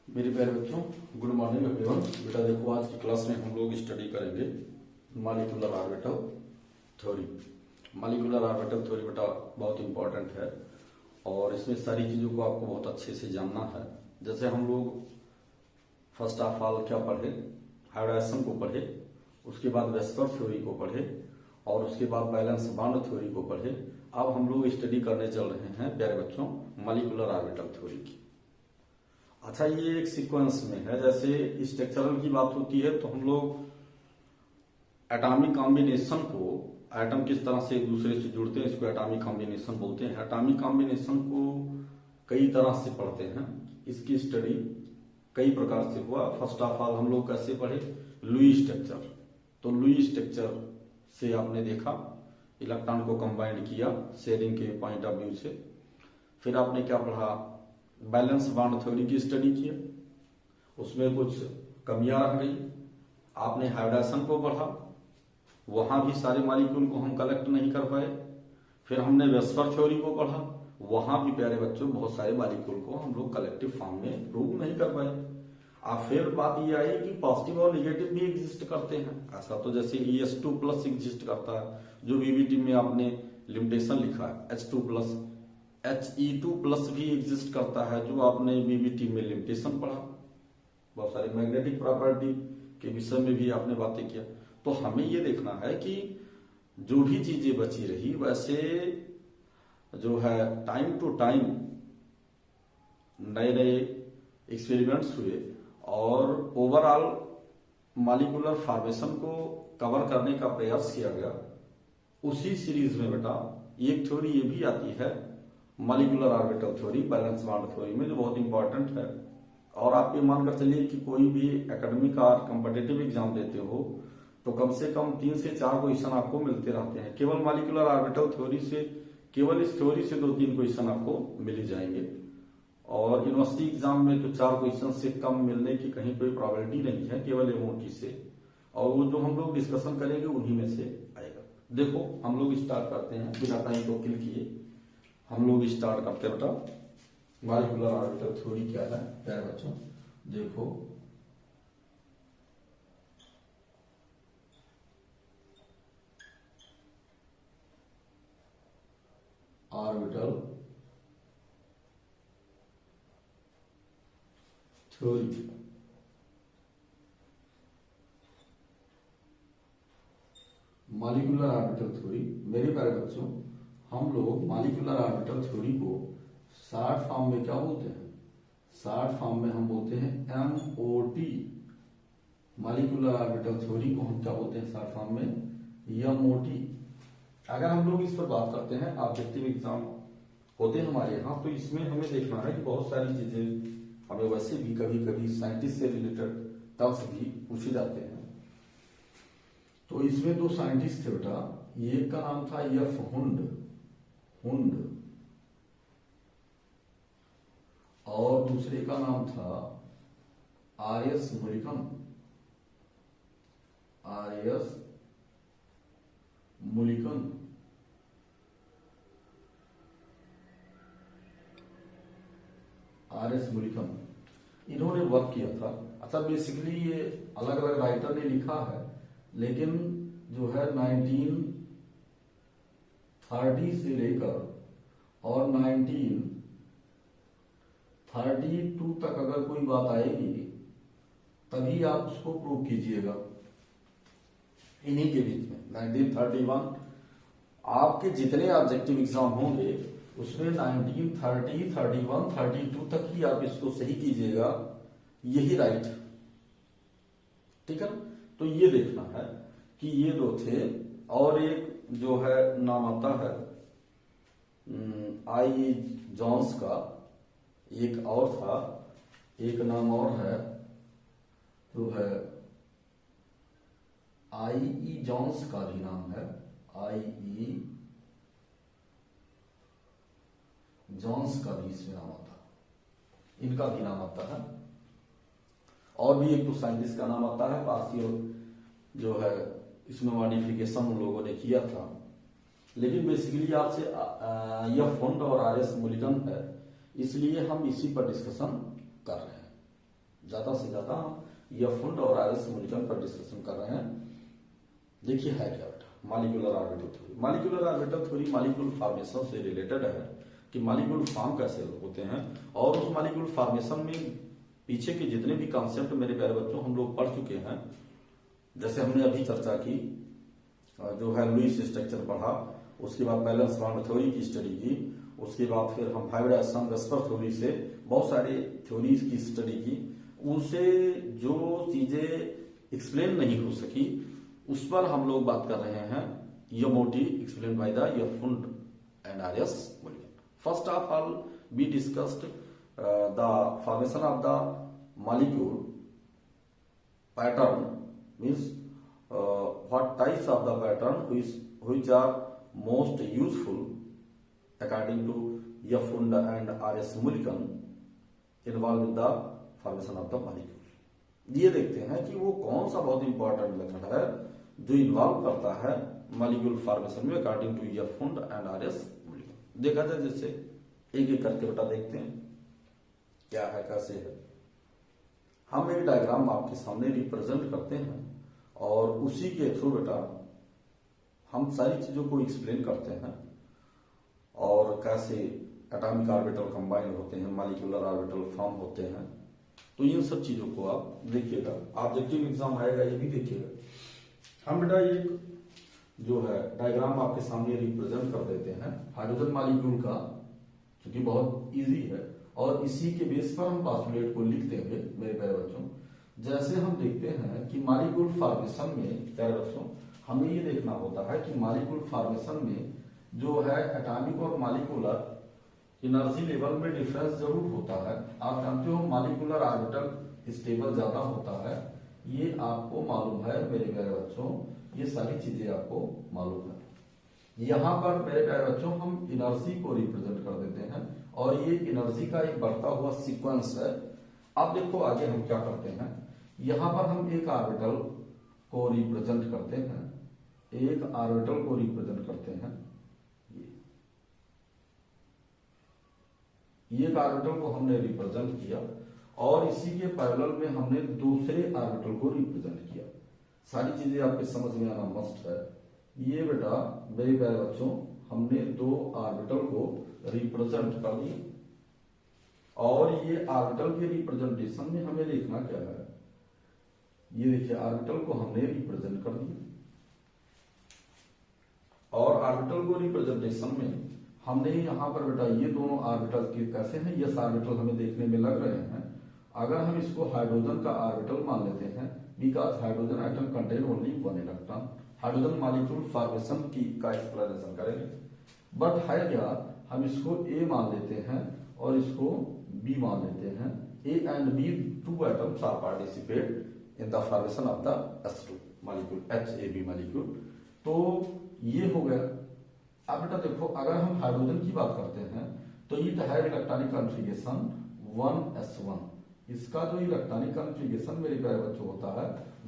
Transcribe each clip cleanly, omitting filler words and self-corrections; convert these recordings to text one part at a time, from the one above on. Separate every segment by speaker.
Speaker 1: मेरे प्यारे बच्चों, गुड मॉर्निंग एवरीवन। बेटा देखो, आज की क्लास में हम लोग स्टडी करेंगे molecular orbital theory. Molecular orbital theory बेटा बहुत इंपॉर्टेंट है और इसमें सारी चीज़ों को आपको बहुत अच्छे से जानना है। जैसे हम लोग फर्स्ट ऑफ ऑल क्या पढ़े, हाइब्रिडाइजेशन को पढ़े, उसके बाद वेस्पर थ्योरी को पढ़े और उसके बाद बैलेंस बॉन्ड थ्योरी को पढ़े। अब हम लोग स्टडी करने चल रहे हैं प्यारे बच्चों मॉलिक्यूलर ऑर्बिटल थ्योरी की। अच्छा, ये एक सीक्वेंस में है। जैसे स्ट्रक्चरल की बात होती है तो हम लोग एटॉमिक कॉम्बिनेशन को, एटम किस तरह से एक दूसरे से जुड़ते हैं, इसको एटॉमिक कॉम्बिनेशन बोलते हैं। एटॉमिक कॉम्बिनेशन को कई तरह से पढ़ते हैं। इसकी स्टडी कई प्रकार से हुआ। फर्स्ट ऑफ ऑल हम लोग कैसे पढ़े, लुई स्ट्रक्चर। तो लुई स्ट्रक्चर से आपने देखा इलेक्ट्रॉन को कंबाइंड किया शेयरिंग के पॉइंट ऑफ व्यू से। फिर आपने क्या पढ़ा, बैलेंस बॉन्ड थ्योरी की स्टडी किया, उसमें कुछ कमियां रह गई। आपने हाइब्रिडाइजेशन को पढ़ा, वहां भी सारे मॉलिक्यूल को हम कलेक्ट नहीं कर पाए। फिर हमने वेस्पर थ्योरी को पढ़ा, वहां भी प्यारे बच्चों बहुत सारे मॉलिक्यूल को हम लोग कलेक्टिव फॉर्म में प्रूव नहीं कर पाए। अब फिर बात ये आई कि पॉजिटिव और निगेटिव भी एग्जिस्ट करते हैं। ऐसा तो जैसे ES2+ एग्जिस्ट करता है, जो VVT में आपने लिमिटेशन लिखा है H2+, He2+ भी एग्जिस्ट करता है, जो आपने VVT में लिमिटेशन पढ़ा। बहुत सारे मैग्नेटिक प्रॉपर्टी के विषय में भी आपने बातें किया। तो हमें ये देखना है कि जो भी चीजें बची रही, वैसे जो है टाइम टू टाइम नए नए एक्सपेरिमेंट्स हुए और ओवरऑल मॉलिक्यूलर फॉर्मेशन को कवर करने का प्रयास किया गया। उसी सीरीज में बेटा एक थ्योरी ये भी आती है molecular orbital theory, valence bond theory में, जो बहुत इंपॉर्टेंट है। और आप ये मानकर चलिए कि कोई भी एकेडमिक और कॉम्पिटिटिव एग्जाम देते हो तो कम से कम 3 से 4 क्वेश्चन आपको मिलते रहते हैं। केवल मॉलिक्यूलर ऑर्बिटल थ्योरी से, केवल इस थ्योरी से 2-3 क्वेश्चन आपको मिल ही जाएंगे। और यूनिवर्सिटी एग्जाम में तो 4 क्वेश्चन से कम मिलने की कहीं कोई प्रोबेबिलिटी नहीं है, केवल एमओटी से। और वो जो हम लोग डिस्कशन करेंगे उन्हीं में से आएगा। देखो, हम लोग स्टार्ट करते हैं बिना टाइम को किल किए। हम लोग स्टार्ट करते हैं बेटा मॉलिक्यूलर ऑर्बिटल थ्योरी क्या है प्यारे बच्चों। देखो, orbital theory. Molecular orbital theory मेरे प्यारे बच्चों, हम लोग मॉलिक्यूलर ऑर्बिटल थ्योरी को शॉर्ट फॉर्म में क्या बोलते हैं, शॉर्ट फॉर्म में हम बोलते हैं MOT। मॉलिक्यूलर ऑर्बिटल थ्योरी को हम क्या बोलते हैं शॉर्ट फॉर्म में, MOT। अगर हम लोग इस पर बात करते हैं, ऑब्जेक्टिव एग्जाम होते हैं हमारे यहाँ, तो इसमें हमें देखना है कि बहुत सारी चीजें हमें वैसे भी कभी कभी साइंटिस्ट से रिलेटेड टर्म्स भी पूछे जाते हैं। तो इसमें 2 साइंटिस्ट थे बेटा। एक का नाम था F. हुंड और दूसरे का नाम था R.S. मुलिकन। इन्होंने वर्क किया था। अच्छा, बेसिकली ये अलग अलग राइटर ने लिखा है, लेकिन जो है 1930 से लेकर और 1932 तक अगर कोई बात आएगी तभी आप उसको प्रूव कीजिएगा। इन्हीं के बीच में 1931 आपके जितने ऑब्जेक्टिव एग्जाम होंगे उसमें 1930, 31, 32 तक ही आप इसको सही कीजिएगा, यही राइट। ठीक है ना? तो ये देखना है कि ये 2 थे। और एक जो है नाम आता है I. जॉन्स का, एक और था, एक नाम और है जो है I.E. जॉन्स का भी नाम है, I.E. जॉन्स का भी इसमें नाम आता है, इनका भी नाम आता है। और भी एक तो साइंटिस्ट का नाम आता है, पार्शियल जो है इसमें मॉडिफिकेशन उन लोगों ने किया था। लेकिन बेसिकली आपसे F. हुंड और R.S. मुलिकन है, इसलिए हम इसी पर डिस्कशन कर रहे हैं। ज्यादा से ज्यादा हम यफुंड और आरएस मूलिकन पर डिस्कशन कर रहे हैं। देखिए है क्या बेटा molecular orbital theory. Molecular orbital theory molecule formation से रिलेटेड है कि मॉलिक्यूल फॉर्म कैसे होते हैं, और उस मॉलिक्यूल फॉर्मेशन में पीछे के जितने भी कॉन्सेप्ट मेरे प्यारे बच्चों हम लोग पढ़ चुके हैं। जैसे हमने अभी चर्चा की जो है लुईस स्ट्रक्चर पढ़ा, उसके बाद बैलेंस बॉन्ड थ्योरी की स्टडी की, उसके बाद फिर हम हाइब्रिड वेस्पर थ्योरी से बहुत सारे थ्योरीज की स्टडी की। उसे जो चीजें एक्सप्लेन नहीं हो सकी उस पर हम लोग बात कर रहे हैं। यमोटी explain by the Hund and RS Mulliken. First of all we discussed the formation of the molecule pattern, means what types of the pattern which are most useful according to Yafund and R.S. Mulligan involved in the formation of the molecule। ये देखते हैं कि वो कौन सा बहुत important method है जो इन्वॉल्व करता है मॉलिक्यूल फॉर्मेशन में according to यफुंड and RS Mulliken. देखा जाए जैसे एक एक करके बेटा देखते हैं क्या है कैसे है। हम एक डायग्राम आपके सामने रिप्रेजेंट करते हैं और उसी के थ्रू बेटा हम सारी चीजों को एक्सप्लेन करते हैं और कैसे एटॉमिक ऑर्बिटल कंबाइन होते हैं, मॉलिक्यूलर ऑर्बिटल फॉर्म होते हैं। तो इन सब चीजों को आप देखिएगा, ऑब्जेक्टिव एग्जाम आएगा ये भी देखिएगा। हम बेटा एक जो है डायग्राम आपके सामने रिप्रेजेंट कर देते हैं हाइड्रोजन मॉलिक्यूल का, क्योंकि बहुत इजी है और इसी के बेस पर हम पास्टुलेट को लिख देंगे मेरे प्यारे बच्चों। जैसे हम देखते हैं कि मॉलिक्यूल फॉर्मेशन में प्यारे बच्चों हमें ये देखना होता है कि मॉलिक्यूल फॉर्मेशन में जो है एटॉमिक और मॉलिक्यूलर एनर्जी लेवल में डिफरेंस जरूर होता है। आप जानते हो मॉलिक्यूलर ऑर्बिटल स्टेबल ज्यादा होता है, ये आपको मालूम है मेरे प्यारे बच्चों, ये सारी चीजें आपको मालूम है। यहां पर मेरे प्यारे बच्चों हम एनर्जी को रिप्रेजेंट कर देते हैं और ये एनर्जी का एक बढ़ता हुआ सीक्वेंस है। अब देखो आगे हम क्या करते हैं, यहां पर हम एक ऑर्बिटल को रिप्रेजेंट करते हैं, एक ऑर्बिटल को रिप्रेजेंट करते हैं। ये एक ऑर्बिटल को हमने रिप्रेजेंट किया और इसी के पैरेलल में हमने दूसरे ऑर्बिटल को रिप्रेजेंट किया। सारी चीजें आपके समझ में आना मस्ट है। ये बेटा मेरे प्यारे बच्चों हमने दो ऑर्बिटल को रिप्रेजेंट कर दिया और ये ऑर्बिटल के रिप्रेजेंटेशन में हमें देखना क्या है, ये देखिए ऑर्बिटल को हमने रिप्रेजेंट कर दिया और ऑर्बिटल को रिप्रेजेंटेशन में हमने यहाँ पर बेटा ये दोनों ऑर्बिटल के कैसे हैं, यस ऑर्बिटल हमें देखने में लग रहे हैं। अगर हम इसको हाइड्रोजन का ऑर्बिटल मान लेते हैं, because hydrogen atom contain only one electron, hydrogen molecule formation की का एक्सप्लेनेशन करेंगे। बट है क्या, हम इसको ए मान लेते हैं और इसको बी मान लेते हैं। A and B two atoms are participate in the formation of the S2 molecule, HAB molecule. तो ये हो गया। अब बेटा देखो अगर हम हाइड्रोजन की बात करते हैं तो ये है इलेक्ट्रॉनिक कॉन्फ़िगरेशन 1s1। इसका जो इलेक्ट्रॉनिक कॉन्फ़िगरेशन मेरे प्यारे बच्चों होता है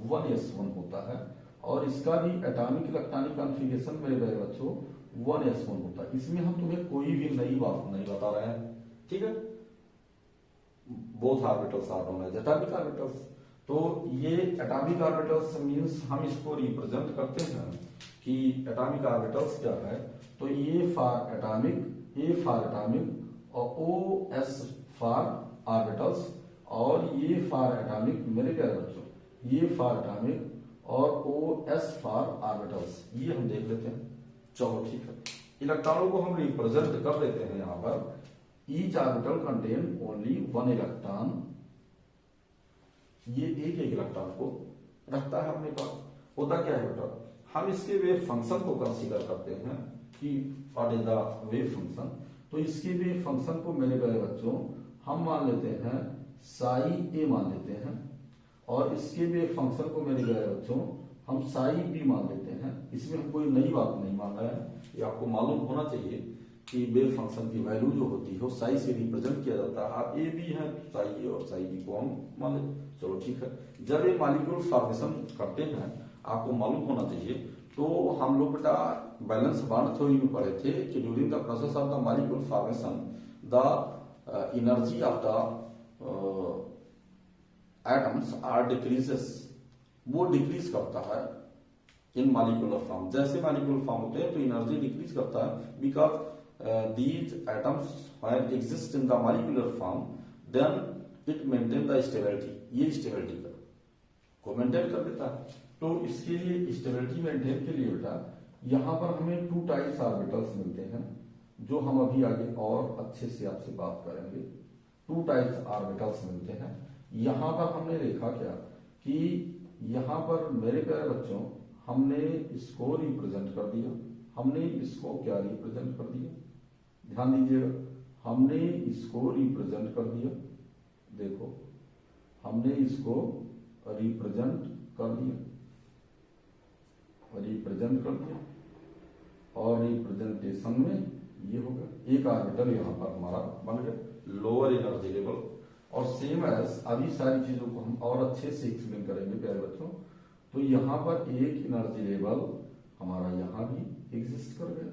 Speaker 1: 1s1 होता है और इसका भी एटॉमिक इलेक्ट्रॉनिक कॉन्फ़िगरेशन मेरे प्यारे बच्चों 1s1 होता है। इसमें हम तुम्हें कोई भी नई बात नहीं बता रहे हैं, ठीक है। Both orbitals are known as atomic orbitals. तो ये एटॉमिक ऑर्बिटल्स मींस हम इसको रिप्रेजेंट करते हैं कि एटॉमिक ऑर्बिटल्स क्या है, तो ये for atomic, A for atomic और ओ एस फॉर ऑर्बिटल्स और ये फॉर एटॉमिक मेरे प्यारे बच्चों, ये फॉर एटॉमिक और ओ एस फॉर ऑर्बिटल्स, ये हम देख लेते हैं। चलो ठीक है, इलेक्ट्रॉनों को हम रिप्रेजेंट कर देते हैं यहाँ पर। Each orbital contain only one electron, ये एक एक इलेक्ट्रॉन को रखता है अपने पास। होता क्या है बेटा, हम इसके वेव फंक्शन को कंसीडर करते हैं कि what is the wave function. तो इसके वेव फंक्शन को मेरे प्यारे बच्चों हम मान लेते हैं साई ए मान लेते हैं और इसके वेव फंक्शन को मेरे प्यारे बच्चों हम साई बी मान लेते हैं। इसमें हम कोई नई बात नहीं मान रहे हैं, ये आपको मालूम होना चाहिए कि वेव फंक्शन की वैल्यू जो होती है वो साई से रिप्रेजेंट किया जाता है। आप ए बी है साई ए और साई बी को हम मान लेते, चलो ठीक है। जब ये मॉलिक्यूल फॉर्मेशन करते हैं आपको मालूम होना चाहिए। तो हम लोग बेटा बैलेंस बॉन्ड थ्योरी में पढ़े थे कि during the process of the molecule formation the energy of the atoms are decreases, वो डिक्रीज करता है इन मॉलिक्यूलर फॉर्म। जैसे मॉलिक्यूलर फॉर्म होते हैं तो एनर्जी डिक्रीज करता है, because these atoms when exist in the molecular form then it maintain the stability, ये स्टेबिलिटी को मेंटेन कर देता है। तो इसके लिए स्टेबिलिटी मेंटेन के लिए बेटा यहाँ पर हमें 2 टाइप्स ऑर्बिटल्स मिलते हैं, जो हम अभी आगे और अच्छे से आपसे बात करेंगे। 2 टाइप्स ऑर्बिटल्स मिलते हैं। यहाँ पर हमने देखा क्या कि यहाँ पर मेरे प्यारे बच्चों हमने इसको रिप्रेजेंट कर दिया, हमने इसको क्या रिप्रेजेंट कर दिया, ध्यान दीजिएगा, हमने इसको रिप्रेजेंट कर दिया। देखो हमने इसको रिप्रेजेंट कर दिया, रिप्रेजेंट कर दिया, और रिप्रेजेंटेशन में ये होगा एक ऑर्बिटल यहाँ पर हमारा बन गया लोअर एनर्जी लेवल। और सेम एज अभी सारी चीजों को हम और अच्छे से एक्सप्लेन करेंगे प्यारे बच्चों। तो यहाँ पर एक एनर्जी लेवल हमारा यहाँ भी एग्जिस्ट कर गया,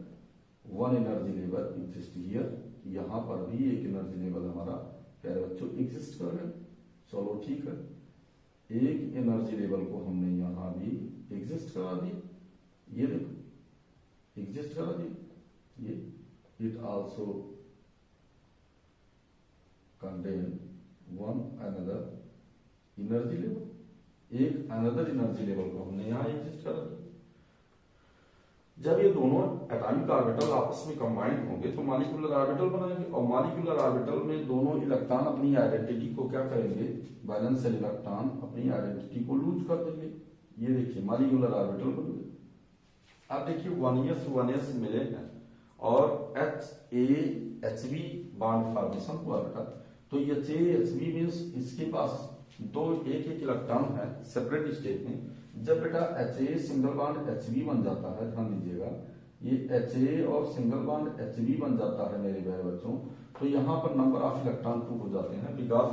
Speaker 1: 1 एनर्जी लेवल एग्जिस्ट हियर, यहाँ पर भी एक एनर्जी लेवल हमारा प्यारे बच्चों एग्जिस्ट कर गया। चलो ठीक है, एक एनर्जी लेवल को हमने यहाँ भी एग्जिस्ट करा दिया, ये देखो एग्जिस्ट करा दिया, ये it also contain 1 another energy level, एक अनदर एनर्जी लेवल को हमने यहाँ एग्जिस्ट करा दिया। जब ये दोनों एटॉमिक ऑर्बिटल आपस में कंबाइंड होंगे तो मॉलिक्यूलर ऑर्बिटल बनाएंगे, और मॉलिक्यूलर ऑर्बिटल में दोनों इलेक्ट्रॉन अपनी आइडेंटिटी को क्या करेंगे, वैलेंशियल इलेक्ट्रॉन अपनी आइडेंटिटी को लूज कर देंगे। ये देखिए मॉलिक्यूलर ऑर्बिटल बन गए। अब देखिए 1s मिले हैं और HAHB बॉन्ड फॉर्मेशन हुआ बेटा। तो HAHB मींस इसके पास एक इलेक्ट्रॉन है सेपरेट स्टेट में। जब बेटा HA सिंगल बॉन्ड HB बन जाता है, ध्यान दीजिएगा, ये HA और सिंगल बॉन्ड HB बन जाता है मेरे प्यारे बच्चों, तो यहाँ पर नंबर ऑफ इलेक्ट्रॉन 2 हो जाते हैं, because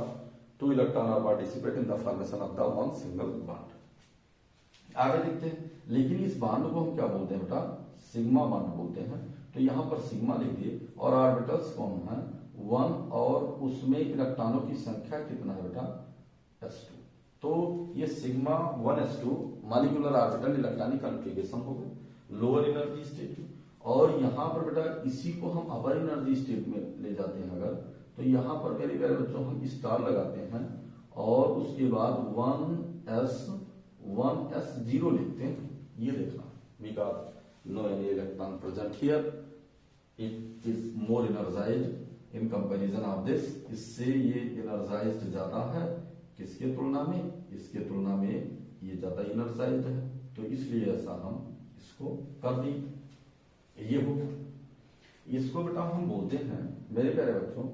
Speaker 1: 2 electron are participate in the formation of the 1 single bond. आगे देखते हैं, लेकिन इस बॉन्ड को हम क्या बोलते हैं बेटा, सिग्मा बॉन्ड बोलते हैं। तो यहाँ पर सिग्मा लिख दिए, और ऑर्बिटल्स कौन है, 1, और उसमें इलेक्ट्रॉनों की संख्या कितना है बेटा, s2। तो ये sigma 1s2 molecular orbital electronic configuration हो गए लोअर एनर्जी स्टेट में। और यहाँ पर बेटा इसी को हम अपर एनर्जी स्टेट में ले जाते हैं अगर, तो यहाँ पर मेरे प्यारे बच्चों हम स्टार लगाते हैं और उसके बाद 1s0 लिखते हैं। ये देखना, because no any electron present here, it is more energized in comparison of this. इससे ये एनर्जाइज्ड ज्यादा है, किसके तुलना में, इसके तुलना में ये ज्यादा एनर्जाइज्ड है, तो इसलिए ऐसा हम इसको कर दी। ये हो गया। इसको बेटा हम बोलते हैं मेरे प्यारे बच्चों,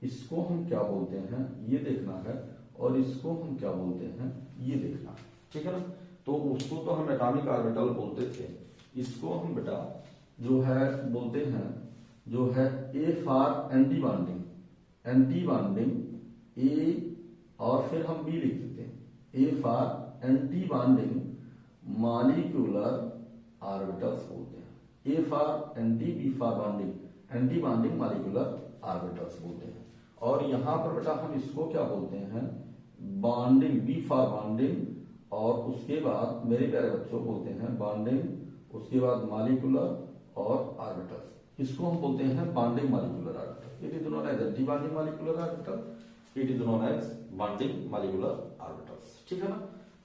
Speaker 1: इसको हम क्या बोलते हैं ये देखना है, और इसको हम क्या बोलते हैं ये देखना, ठीक है ना। तो उसको तो हम एटॉमिक ऑर्बिटल बोलते थे, इसको हम बेटा जो है बोलते हैं, जो है A for anti bonding, anti bonding A, और फिर हम बी लिख देते हैं, A for anti bonding molecular orbitals बोलते हैं। A for anti, B for bonding, anti bonding molecular orbitals बोलते हैं। और यहां पर बेटा हम इसको क्या बोलते हैं, बॉन्डिंग, बी फॉर बॉन्डिंग, और उसके बाद मेरे प्यारे बच्चों बोलते हैं बॉन्डिंग, उसके बाद मॉलिक्यूलर और ऑर्बिटल्स। इसको हम बोलते हैं bonding molecular orbital. It is known as anti bonding molecular orbital, it is known as bonding molecular orbitals, ठीक है ना।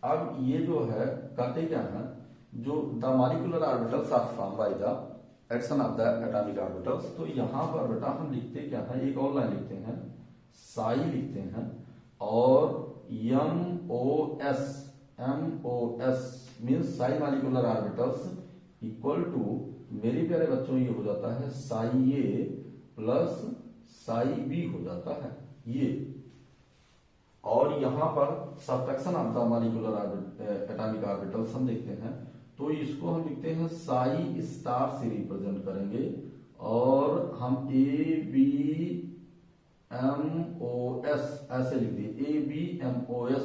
Speaker 1: अब ये जो है कहते क्या है, जो the molecular orbitals are form by the addition of the atomic orbitals. तो यहां पर बेटा हम लिखते क्या है, एक और लाइन लिखते हैं, साई लिखते हैं, और MOS means psi molecular orbitals equal to, मेरे प्यारे बच्चों ये हो जाता है psi A plus psi B हो जाता है ये। और यहां पर subtraction of the molecular atomic orbitals हम देखते हैं, तो इसको हम लिखते हैं साई स्टार से रिप्रेजेंट करेंगे, और हम ABMOS ऐसे लिख दिए, ABMOS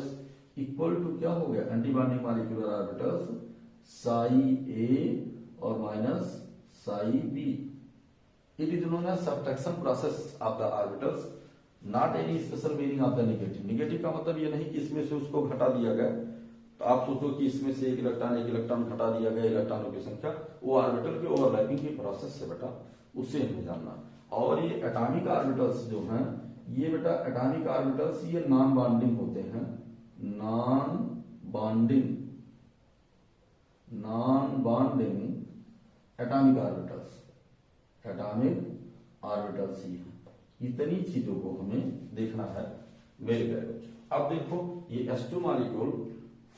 Speaker 1: इक्वल टू क्या हो गया, anti bonding molecular orbitals psi A और minus psi B. It is known as subtraction process of the orbitals not any special meaning of the negative. Negative का मतलब ये नहीं कि इसमें से उसको घटा दिया गया, तो आप सोचो कि इसमें से एक इलेक्ट्रॉन घटा दिया गया इलेक्ट्रॉनों की संख्या, वो ऑर्बिटल के ओवरलैपिंग की प्रोसेस से बेटा उसे हमें जानना। और ये एटॉमिक ऑर्बिटल्स जो हैं, ये बेटा एटॉमिक ऑर्बिटल्स ये नॉन बॉन्डिंग होते हैं, नॉन बॉन्डिंग एटॉमिक ऑर्बिटल्स ही हैं। इतनी चीजों को हमें देखना है मेरे प्यारे बच्चों। अब देखो ये S2 मॉलिक्यूल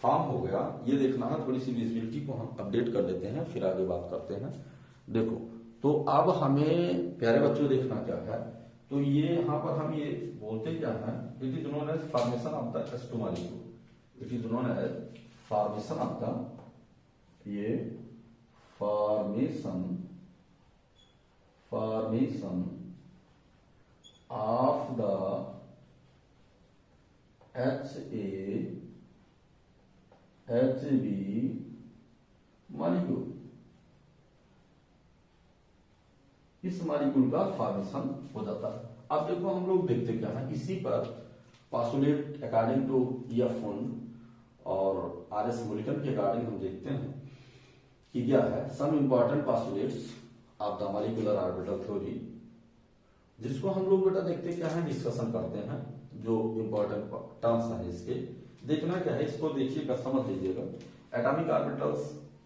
Speaker 1: फॉर्म हो गया, ये देखना है, थोड़ी सी विजिबिलिटी को हम अपडेट कर देते हैं, फिर आगे बात करते हैं। देखो तो अब हमें प्यारे बच्चों देखना क्या है, तो ये यहां पर हम ये बोलते क्या है, it is known as formation of the S2 molecule. It is known as formation of the, ये formation of the HAHB molecule. इस मॉलिक्यूल का फॉर्मेशन हो जाता है। अब देखो हम लोग देखते क्या है, इसी पर पासोलेट अकॉर्डिंग टू EF1 और RS बुलेटिन के अकॉर्डिंग हम देखते हैं कि क्या है, some important postulates of the molecular orbital theory, जिसको हम लोग बेटा देखते क्या है, डिस्कशन करते हैं, जो इंपॉर्टेंट टर्म्स हैं इसके। देखना क्या है, इसको देखिएगा, समझ लीजिएगा। एटॉमिक ऑर्बिटल्स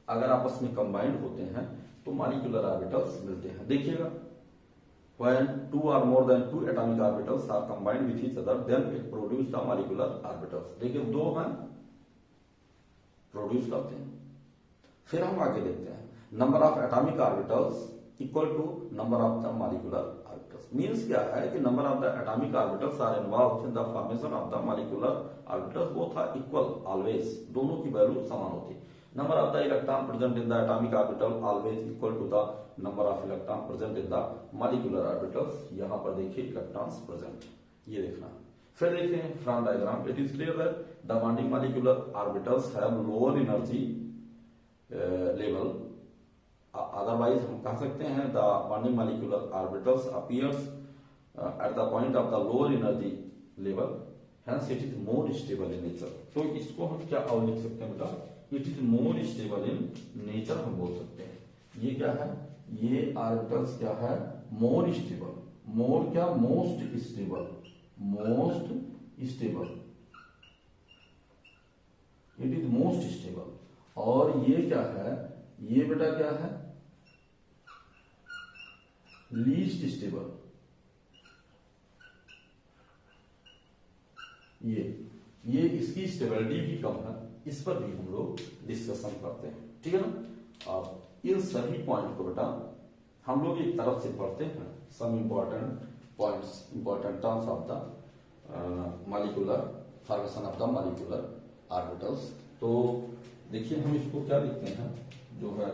Speaker 1: अगर आपस में कंबाइंड होते हैं तो मॉलिक्यूलर ऑर्बिटल्स मिलते हैं। देखिएगा, when two or more than two atomic orbitals are combined with each other, then it produce the molecular orbitals। देखिए दो हैं, प्रोड्यूस करते हैं। फिर हम आगे देखते हैं, number of atomic orbitals equal to number of the molecular orbitals. Means क्या है कि number of the atomic orbitals are involved in the formation of the molecular orbitals both are equal always, दोनों की वैल्यू समान होती है। Number of the electron present in the atomic orbital always equal to the number of electron present in the molecular orbitals. यहां पर देखिए electrons present, ये देखना। फिर देखते हैं from diagram, it is clear that the bonding molecular orbitals have lower energy level, otherwise हम कह सकते हैं the bonding molecular orbitals appears at the point of the lower energy level, hence it is more stable in nature। तो इसको हम क्या और लिख सकते हैं बेटा, it is more stable in nature हम बोल सकते हैं। ये क्या है, ये ऑर्बिटल्स क्या है, मोर स्टेबल, मोर क्या, most stable, it is most stable. और ये क्या है, ये बेटा क्या है, लीस्ट स्टेबल। ये इसकी स्टेबिलिटी भी कम है, इस पर भी हम लोग डिस्कशन करते हैं, ठीक है ना। अब इन सभी पॉइंट को बेटा हम लोग एक तरफ से पढ़ते हैं, some important points, important terms of the molecular formation of the molecular orbitals. तो देखिए हम इसको क्या लिखते हैं, जो है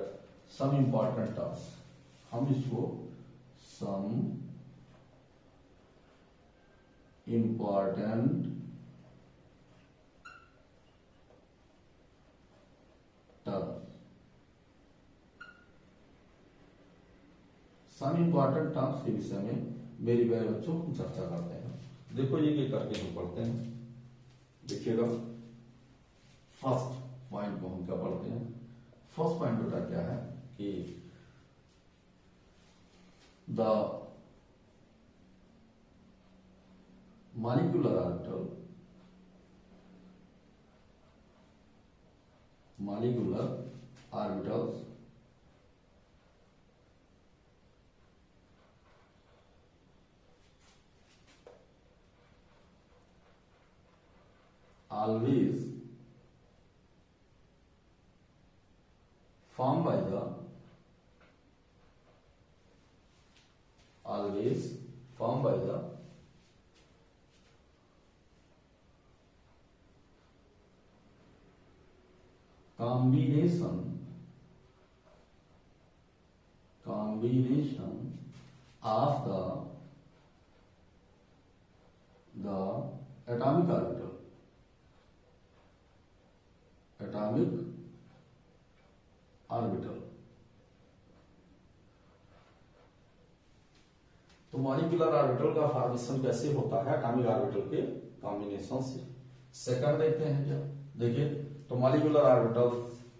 Speaker 1: सम इंपॉर्टेंट टर्म्स, हम इसको some important some important terms के विषय में मेरी प्यारे बच्चों हम चर्चा करते हैं। देखो ये करके हम पढ़ते हैं, देखिएगा फर्स्ट पॉइंट को हम क्या पढ़ते हैं। फर्स्ट पॉइंट बेटा क्या है कि the molecular orbitals always formed by the combination of the atomic orbital तो मॉलिक्यूलर ऑर्बिटल का फॉर्मेशन कैसे होता है एटॉमिक ऑर्बिटल के कॉम्बिनेशन से। सेकंड देखते हैं क्या, देखिए तो मॉलिक्यूलर ऑर्बिटल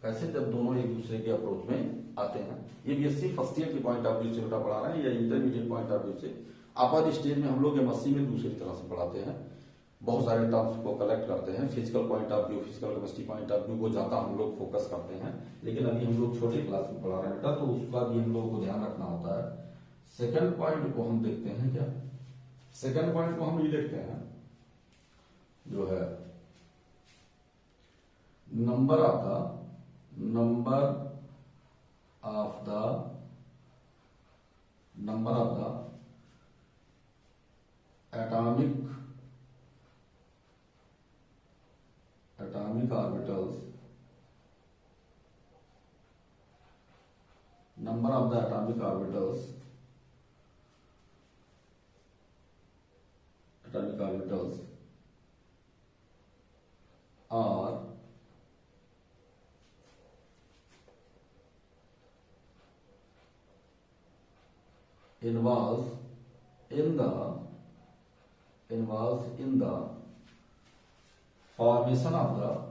Speaker 1: कैसे जब दोनों एक दूसरे के अप्रोच में आते हैं। ये बीएससी फर्स्ट ईयर के पॉइंट ऑफ व्यू से बेटा पढ़ा रहे हैं या इंटरमीडिएट पॉइंट ऑफ व्यू से। अपर स्टेज में हम लोग एमएससी में दूसरी तरह से पढ़ाते हैं, बहुत सारे टर्म्स को कलेक्ट करते हैं, physical point of view, physical chemistry point of view को ज्यादा हम लोग फोकस करते हैं। लेकिन अभी हम लोग छोटी क्लास में पढ़ा रहे हैं बेटा, तो उसका भी हम लोगों को ध्यान रखना होता है। सेकंड पॉइंट को हम देखते हैं क्या, सेकंड पॉइंट को हम ये देखते हैं जो है number of the atomic orbitals, number of the atomic orbitals are involves in the formation of the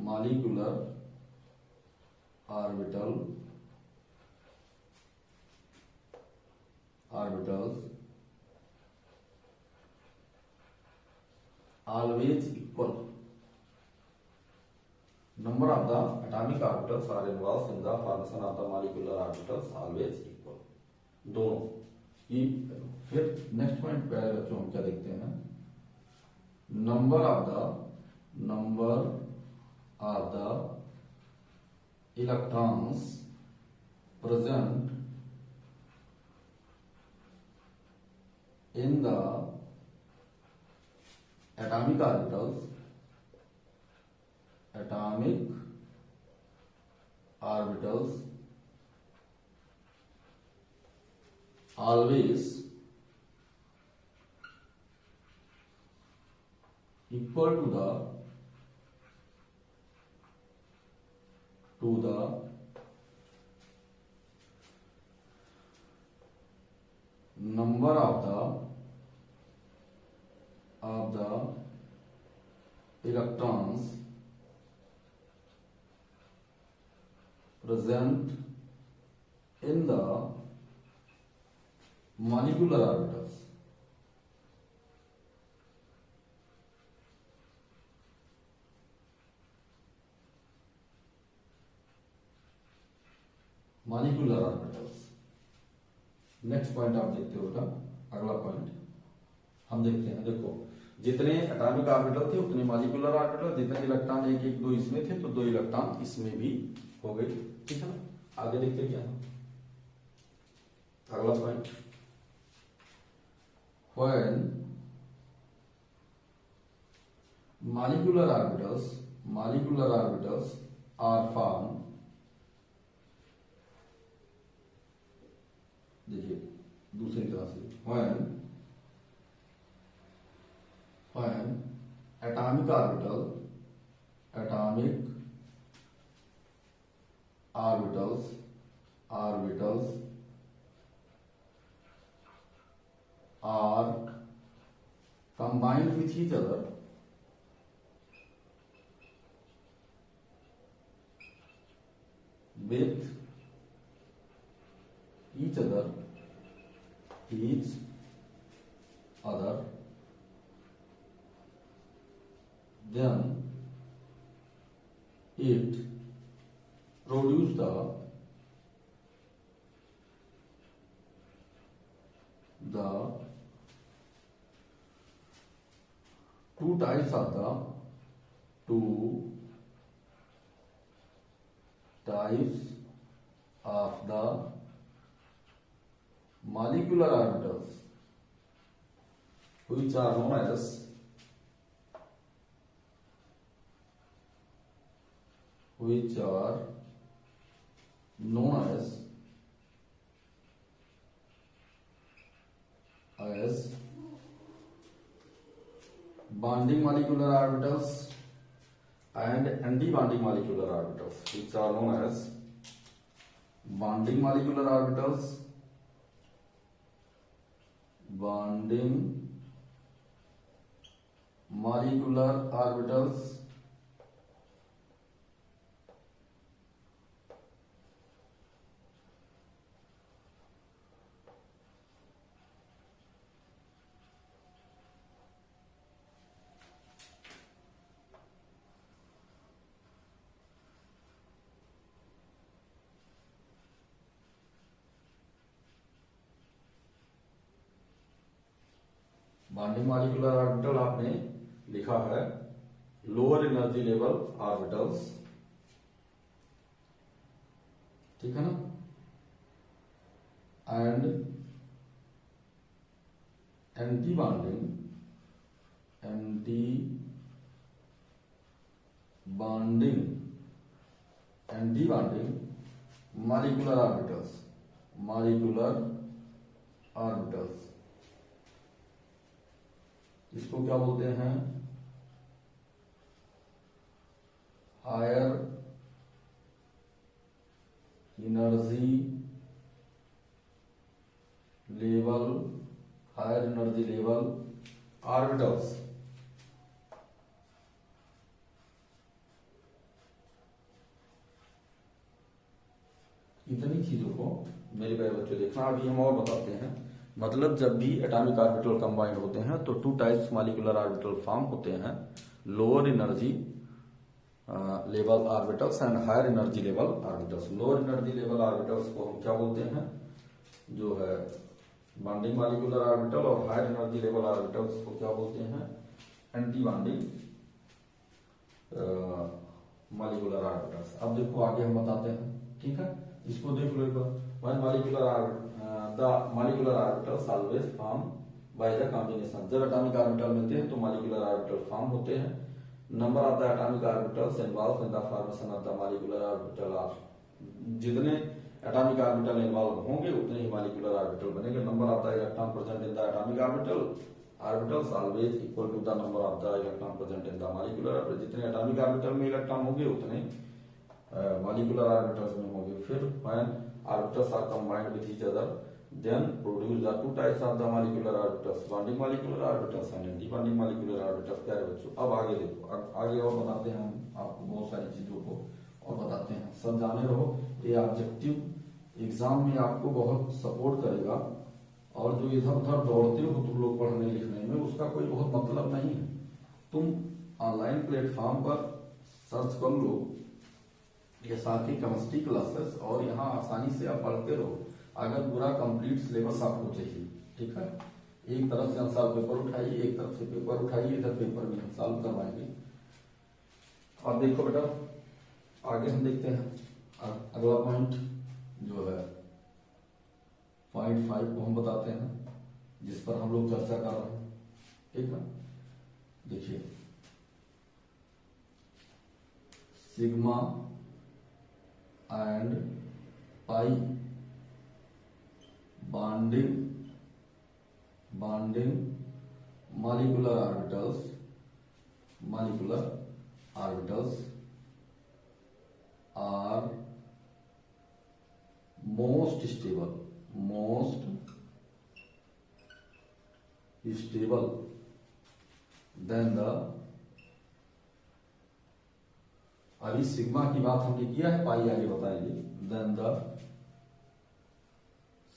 Speaker 1: molecular orbital orbitals always equal. Number of the atomic orbitals are involved in the formation of the molecular orbitals always equal. दोनों ये। फिर next point प्यारे बच्चों हम क्या देखते हैं, number of the electrons present in the atomic orbitals always equal to the number of the electrons present in the molecular orbitals. Molecular orbitals. Next point आप देखते हो बेटा, अगला पॉइंट हम देखते हैं। देखो जितने एटॉमिक ऑर्बिटल थे उतने मॉलिक्यूलर ऑर्बिटल, जितने इलेक्ट्रॉन एक एक दो इसमें थे तो दो इलेक्ट्रॉन इसमें भी हो गए। ठीक है ना, आगे देखते क्या है अगला point. When molecular orbitals are formed, देखिए दूसरी तरह से, when atomic orbitals are combined with each other then it produces the two types of the molecular orbitals which are known as known as bonding molecular orbitals and anti-bonding molecular orbitals, which are known as bonding molecular orbitals, bonding molecular orbitals bonding molecular orbital आपने लिखा है lower energy level orbitals, ठीक है ना, and anti bonding molecular orbitals, इसको क्या बोलते हैं, हायर एनर्जी लेवल ऑर्बिटल्स। इतनी चीजों को मेरे प्यारे बच्चों देखना। अभी हम और बताते हैं, मतलब जब भी एटॉमिक ऑर्बिटल कंबाइंड होते हैं तो two types molecular orbital form होते हैं, lower energy level orbitals and higher energy level orbitals. Lower energy level orbitals को हम क्या बोलते हैं, जो है बॉन्डिंग मॉलिक्यूलर ऑर्बिटल, और हायर एनर्जी लेवल ऑर्बिटल्स को क्या बोलते हैं, एंटी बॉन्डिंग मॉलिक्यूलर ऑर्बिटल्स। अब देखो आगे हम बताते हैं, ठीक है, इसको देख लो एक बार। One molecular orbitals always form by the combination. जब एटॉमिक ऑर्बिटल मिलते हैं तो मॉलिक्यूलर ऑर्बिटल फॉर्म होते हैं। Number of the atomic orbitals involve in the formation of the molecular orbital are, जितने एटॉमिक ऑर्बिटल इन्वॉल्व होंगे उतने ही मॉलिक्यूलर ऑर्बिटल बनेंगे। Number of the electron present in the atomic orbitals always equal to the number of the electron present in the molecular orbital. जितने atomic orbital में electron होंगे उतने molecular orbitals में होंगे। फिर when orbitals are combined with each other then produce the two types of the molecular orbitals, bonding molecular orbitals and anti-bonding molecular orbitals। प्यारे बच्चों अब आगे देखो, आगे और बताते हैं हम आपको बहुत सारी चीजों को और बताते हैं, सब जाने रहो। ये ऑब्जेक्टिव एग्जाम में आपको बहुत सपोर्ट करेगा, और जो इधर उधर दौड़ते हो तुम लोग पढ़ने लिखने में, उसका कोई बहुत मतलब नहीं है। तुम ऑनलाइन प्लेटफॉर्म पर सर्च कर लो ये साथी केमिस्ट्री क्लासेस, और यहाँ आसानी से आप पढ़ते रहो। अगर पूरा कंप्लीट सिलेबस आपको चाहिए, ठीक है, एक तरफ से आंसर पेपर उठाइए, एक तरफ से पेपर उठाइए, इधर पेपर भी हम सॉल्व करवाएंगे। और देखो बेटा आगे हम देखते हैं अगला पॉइंट जो है पॉइंट 5 को हम बताते हैं, जिस पर हम लोग चर्चा कर रहे हैं, ठीक है। देखिए sigma and pi bonding molecular orbitals are most stable than the, अभी सिग्मा की बात हमने किया है, पाई आगे बताएंगे, then the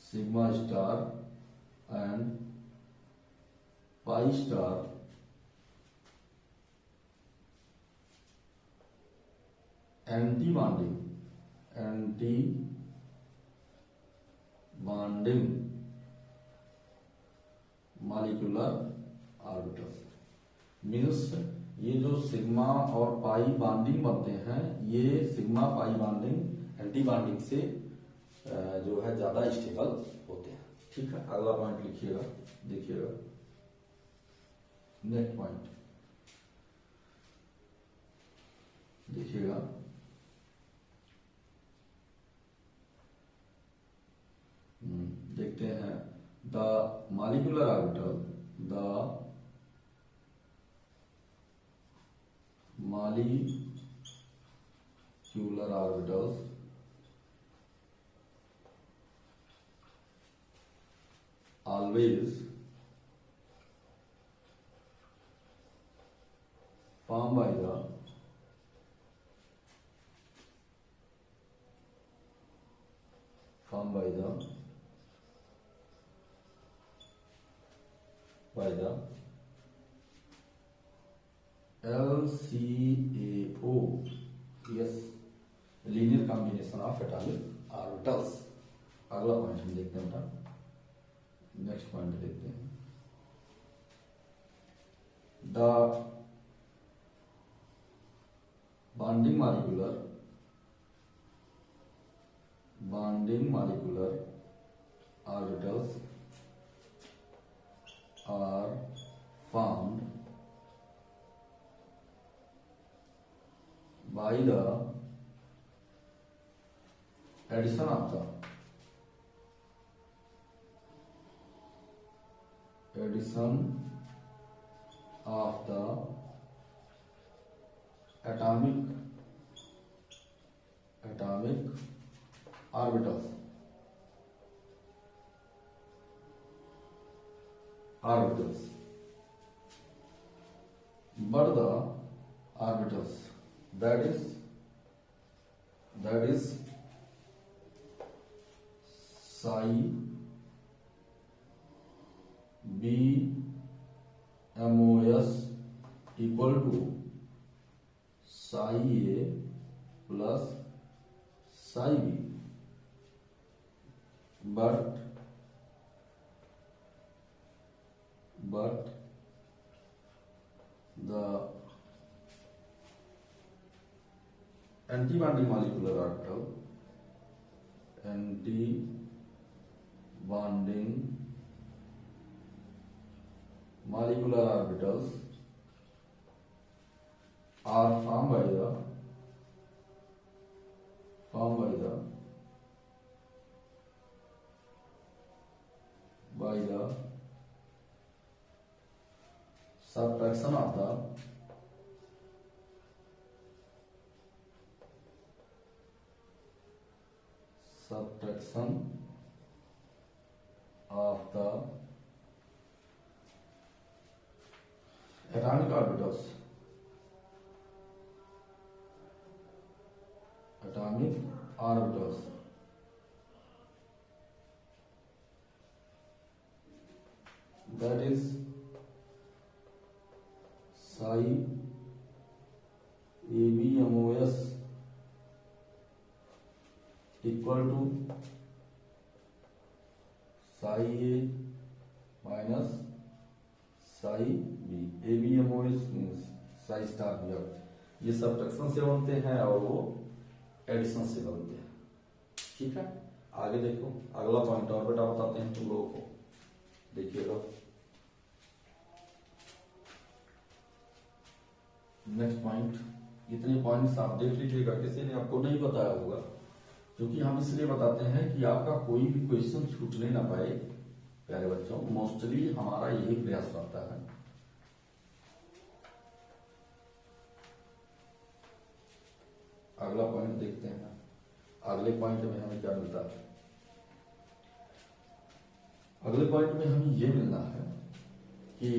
Speaker 1: sigma star and pi star anti bonding molecular orbitals. Means ये जो सिग्मा और पाई बॉन्डिंग बनते हैं, ये sigma pi bonding anti bonding से जो है ज्यादा स्टेबल होते हैं, ठीक है। अगला पॉइंट लिखिएगा, देखिएगा नेक्स्ट पॉइंट देखिएगा, देखते हैं the molecular orbital, the molecular orbitals always formed by the LCAO, yes, linear combination of atomic orbitals। अगला पॉइंट हम देखते हैं बेटा, नेक्स्ट पॉइंट देखते हैं, the bonding molecular orbitals are formed by the addition of the atomic orbitals but the orbitals that is psi b MOS equal to psi a plus psi b, but the anti-bonding molecular orbitals are formed by the subtraction of the atomic orbitals that is psi ABMOS equal to psi A minus psi B। ABMOS means psi star B। ये subtraction से बनते हैं और वो addition से बनते हैं। ठीक है, आगे देखो अगला पॉइंट और बेटा बताते हैं तुम लोगों को, देखिएगा नेक्स्ट पॉइंट। इतने पॉइंट्स आप देख लीजिएगा, किसी ने आपको नहीं बताया होगा, क्योंकि हम इसलिए बताते हैं कि आपका कोई भी क्वेश्चन छूटने ना पाए। प्यारे बच्चों, मोस्टली हमारा यही प्रयास रहता है। अगला पॉइंट देखते हैं, अगले पॉइंट में हमें क्या मिलता है। अगले पॉइंट में हमें ये मिलना है कि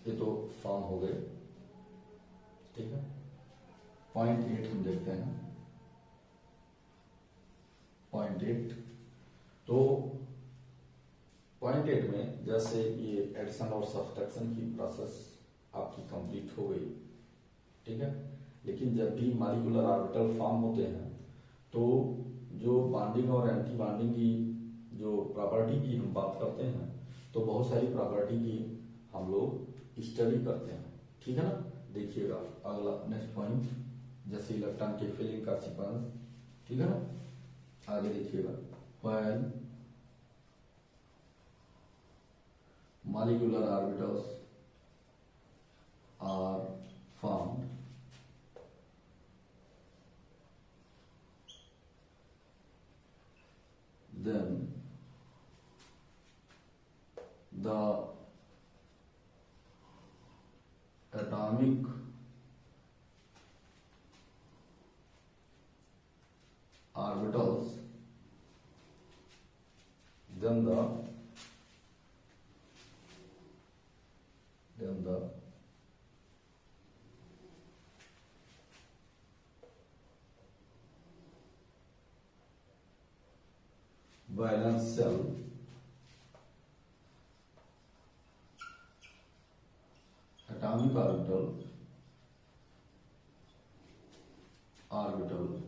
Speaker 1: ये तो फॉर्म हो गए, ठीक है। पॉइंट 8 हम देखते हैं, पॉइंट 8। तो पॉइंट 8 में जैसे ये एडिशन और सब्ट्रैक्शन की प्रोसेस आपकी कंप्लीट हो गई, ठीक है। लेकिन जब भी मॉलिक्यूलर ऑर्बिटल फॉर्म होते हैं तो जो बॉन्डिंग और एंटी बॉन्डिंग की जो प्रॉपर्टी की हम बात करते हैं, तो बहुत सारी प्रॉपर्टी की हम लोग स्टडी करते हैं, ठीक है ना। देखिएगा अगला नेक्स्ट पॉइंट, जैसे इलेक्ट्रॉन के फिलिंग का सीक्वेंस, ठीक है ना। आगे देखिएगा, when molecular orbitals are formed, then the atomic orbitals, then the valence shell atomic orbital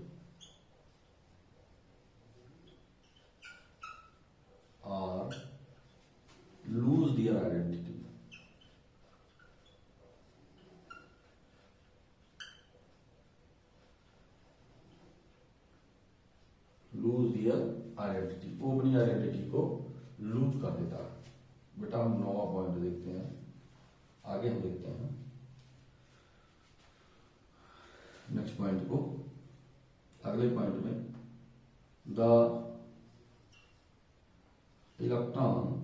Speaker 1: or lose their identity. Lose their identity, वो अपनी आइडेंटिटी को लूज कर देता है। बेटा हम 9वां पॉइंट देखते हैं, आगे हम देखते हैं नेक्स्ट पॉइंट को। अगले पॉइंट में the electron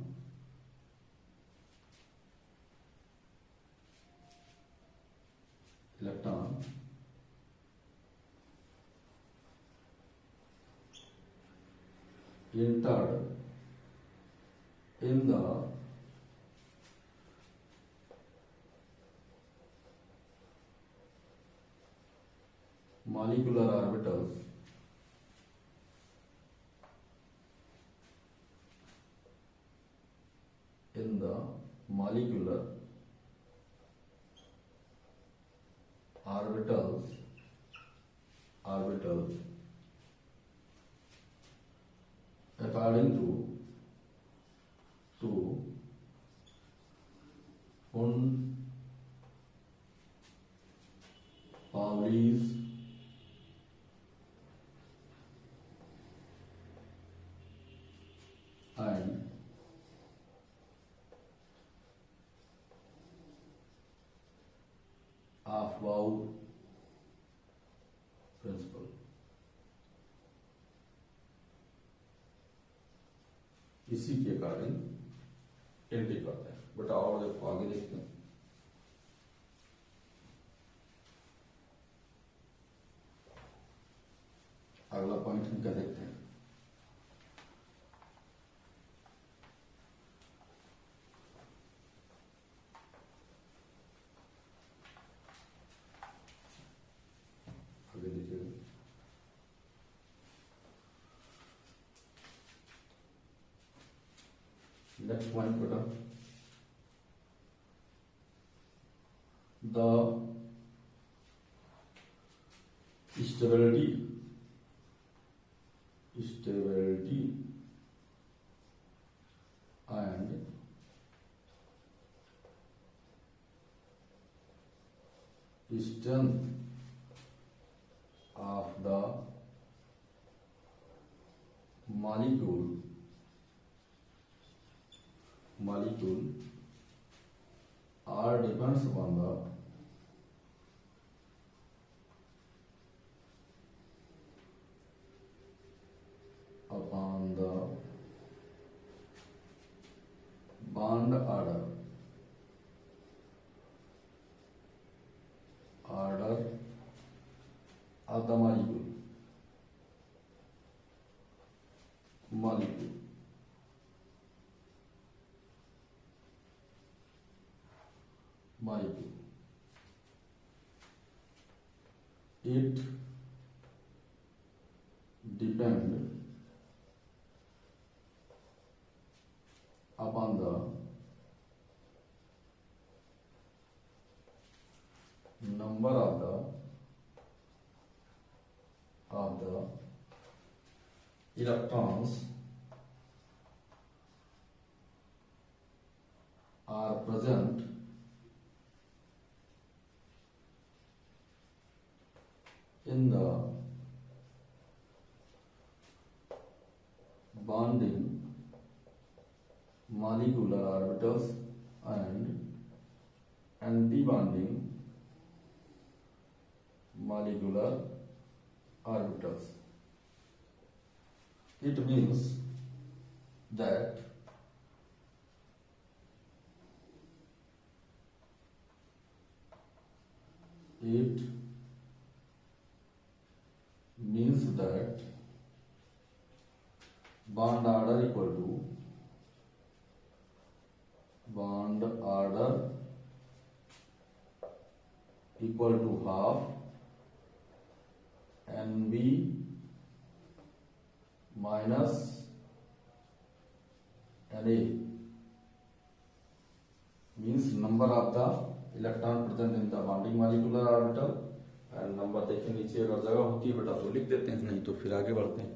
Speaker 1: entered in the molecular orbitals according to Pauli's and Aufbau principle। इसी के कारण एंट्री करते हैं। बेटा और देखो आगे देखते हैं। अगला पॉइंट हम क्या देखते हैं? आगे देखिए, नेक्स्ट पॉइंट बेटा the stability and strength of the molecule are depends upon the bond order of the molecule it depend upon the number of the electrons are present in the bonding molecular orbitals and anti-bonding molecular orbitals. It means that It means that bond order equal to half NB minus Na means number of the electron present in the bonding molecular orbital and number देखिए नीचे अगर जगह होती है बेटा तो लिख देते हैं, नहीं तो फिर आगे बढ़ते हैं।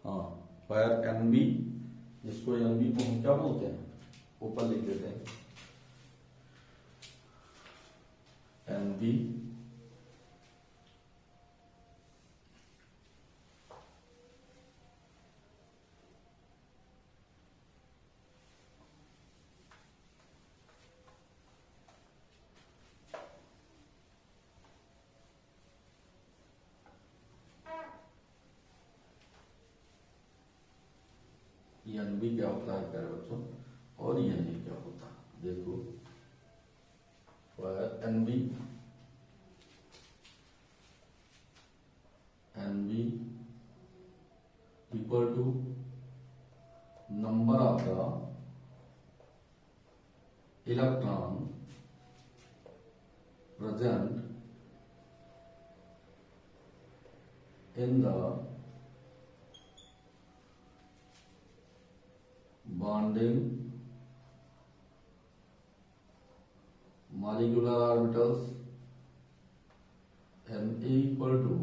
Speaker 1: हाँ, वायर एनबी, जिसको एनबी को हम क्या बोलते हैं, ऊपर लिख देते हैं एनबी एनबी क्या होता है प्यारे बच्चों, और एनबी क्या होता है देखो, NB equal to number of the electron present in the bonding molecular orbitals n equal to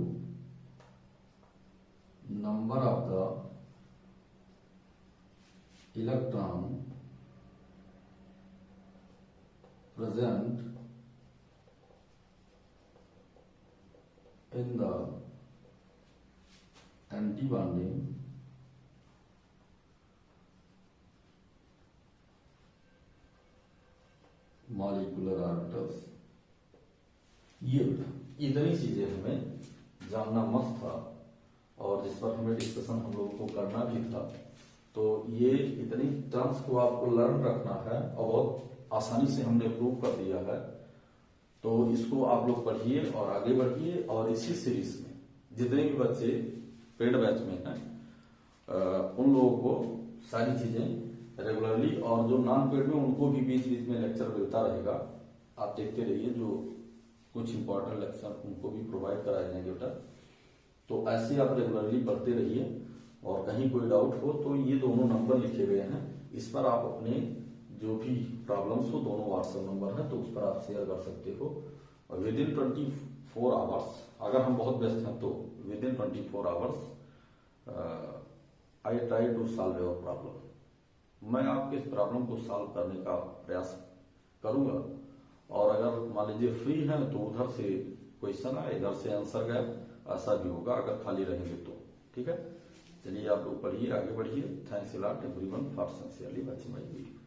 Speaker 1: number of the electron present in the anti-bonding molecular orbitals. ये इतनी चीजें हमें जानना मस्त था और जिस पर हमें डिस्कशन हम लोगों को करना भी था, तो ये इतनी टर्म्स को आपको लर्न रखना है और बहुत आसानी से हमने प्रूव कर दिया है। तो इसको आप लोग पढ़िए और आगे बढ़िए, और इसी सीरीज में जितने भी बच्चे पेड बैच में हैं उन लोगों को सारी चीजें रेगुलरली, और जो नॉन पेड में उनको भी बीच बीच में लेक्चर मिलता रहेगा, आप देखते रहिए। जो कुछ इंपॉर्टेंट लेक्चर उनको भी प्रोवाइड कराए जाएंगे बेटा, तो ऐसे आप रेगुलरली पढ़ते रहिए। और कहीं कोई डाउट हो तो ये दोनों नंबर लिखे गए हैं, इस पर आप अपने जो भी प्रॉब्लम्स हो, दोनों व्हाट्सएप नंबर है, तो उस पर आप शेयर कर सकते हो। और विद इन 24 आवर्स, अगर हम बहुत व्यस्त हैं तो within 24 hours I try to solve your problem. मैं आपके इस प्रॉब्लम को सॉल्व करने का प्रयास करूंगा। और अगर मान लीजिए फ्री हैं तो उधर से क्वेश्चन आए, इधर से आंसर गया, ऐसा भी होगा अगर खाली रहेंगे तो। ठीक है, चलिए आप लोग पढ़िए, आगे बढ़िए। Thanks a lot everyone for sincerely watching my video.